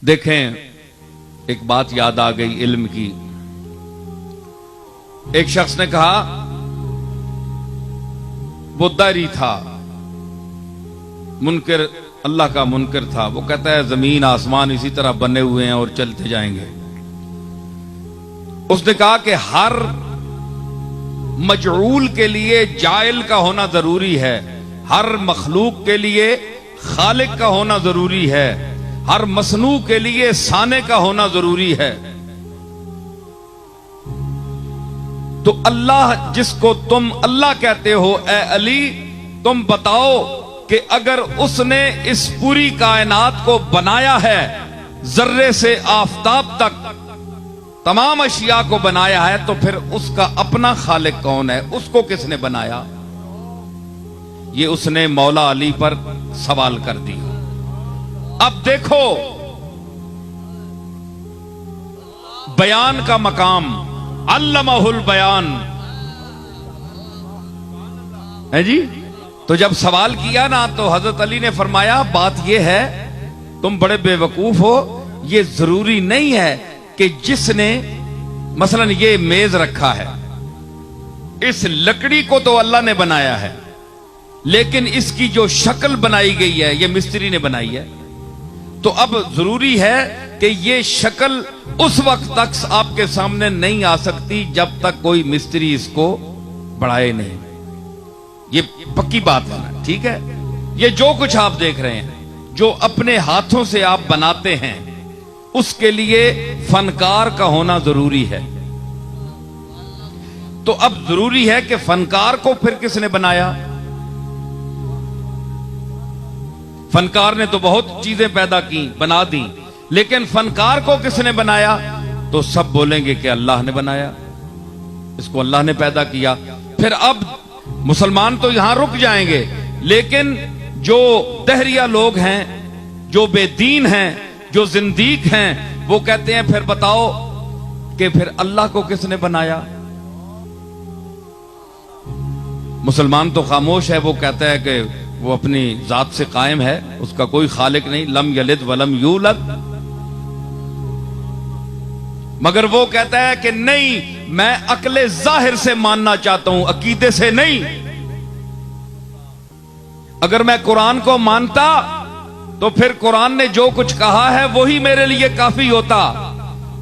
देखें, एक बात याद आ गई इल्म की। एक शख्स ने कहा, वो दारी था, मुनकर, अल्लाह का मुनकर था। वो कहता है जमीन आसमान इसी तरह बने हुए हैं और चलते जाएंगे। उसने कहा कि हर मजऊल के लिए जाइल का होना जरूरी है, हर मखलूक के लिए खालिक का होना जरूरी है, हर मसनू के लिए साने का होना जरूरी है। तो अल्लाह जिसको तुम अल्लाह कहते हो, ए अली, तुम बताओ कि अगर उसने इस पूरी कायनात को बनाया है, जर्रे से आफताब तक तमाम अशिया को बनाया है, तो फिर उसका अपना खालिक कौन है? उसको किसने बनाया? ये उसने मौला अली पर सवाल कर दिया। अब देखो बयान का मकाम, अल्लमहुल बयान है जी। तो जब सवाल किया ना, तो हजरत अली ने फरमाया, बात यह है, तुम बड़े बेवकूफ हो। ये जरूरी नहीं है कि जिसने मसलन ये मेज रखा है, इस लकड़ी को तो अल्लाह ने बनाया है, लेकिन इसकी जो शक्ल बनाई गई है, ये मिस्त्री ने बनाई है। तो अब जरूरी है कि ये शक्ल उस वक्त तक आपके सामने नहीं आ सकती जब तक कोई मिस्त्री इसको बढ़ाए नहीं। ये पक्की बात है ना, ठीक है। ये जो कुछ आप देख रहे हैं, जो अपने हाथों से आप बनाते हैं, उसके लिए फनकार का होना जरूरी है। तो अब जरूरी है कि फनकार को फिर किसने बनाया? फनकार ने तो बहुत चीजें पैदा की, बना दी, लेकिन फनकार को किसने बनाया? तो सब बोलेंगे कि अल्लाह ने बनाया, इसको अल्लाह ने पैदा किया। फिर अब मुसलमान तो यहां रुक जाएंगे, लेकिन जो दहरिया लोग हैं, जो बेदीन हैं, जो जिंदीक हैं, वो कहते हैं फिर बताओ कि फिर अल्लाह को किसने बनाया? मुसलमान तो खामोश है, वो कहता है कि वो अपनी जात से कायम है, उसका कोई खालिक नहीं, लम यलिद वलम यूलद। मगर वो कहता है कि नहीं, मैं अक्ले जाहिर से मानना चाहता हूं, अकीदे से नहीं। अगर मैं कुरान को मानता तो फिर कुरान ने जो कुछ कहा है वही मेरे लिए काफी होता।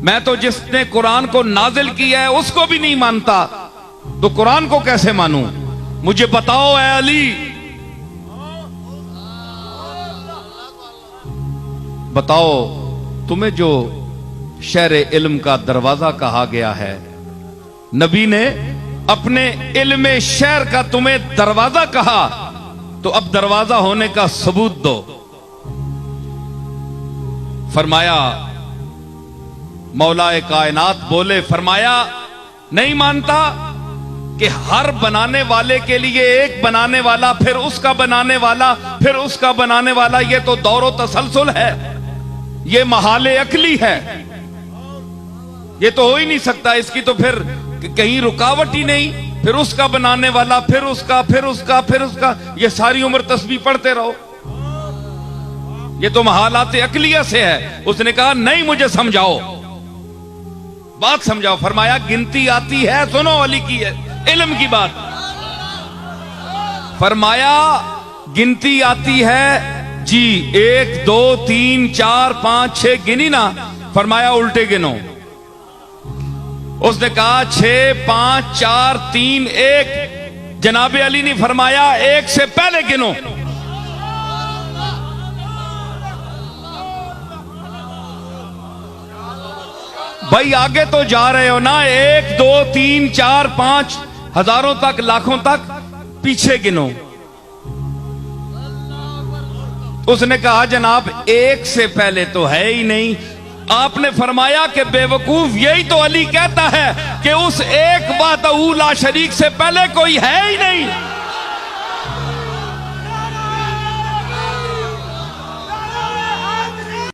मैं तो जिसने कुरान को नाजिल किया है उसको भी नहीं मानता, तो कुरान को कैसे मानूं? मुझे बताओ ऐ अली, बताओ तुम्हें जो शहर इल्म का दरवाजा कहा गया है, नबी ने अपने इल्म शहर का तुम्हें दरवाजा कहा, तो अब दरवाजा होने का सबूत दो। फरमाया, मौलाए कायनात बोले, फरमाया नहीं मानता कि हर बनाने वाले के लिए एक बनाने वाला, फिर उसका बनाने वाला, फिर उसका बनाने वाला। ये तो दौरो तसलसल है, ये महाले अकली है, ये तो हो ही नहीं सकता। इसकी तो फिर कहीं रुकावट ही नहीं। फिर उसका बनाने वाला, फिर उसका, फिर उसका, फिर उसका, ये सारी उम्र तस्बीह पढ़ते रहो, ये तो महालात अकलिया से है। उसने कहा नहीं, मुझे समझाओ, बात समझाओ। फरमाया गिनती आती है, सुनो अली की है इल्म की बात। फरमाया गिनती आती है जी, 1 2 3 4 5 6 गिनी ना? फरमाया उल्टे गिनो। उसने कहा 6 5 4 3 1। जनाबे अली ने फरमाया 1 से पहले गिनो। भाई आगे तो जा रहे हो ना, 1 2 3 4 5 हजारों तक, लाखों तक, पीछे गिनो। उसने कहा जनाब 1 से पहले तो है ही नहीं। आपने फरमाया कि बेवकूफ, यही तो अली कहता है कि उस एक वाहदहू ला शरीक से पहले कोई है ही नहीं।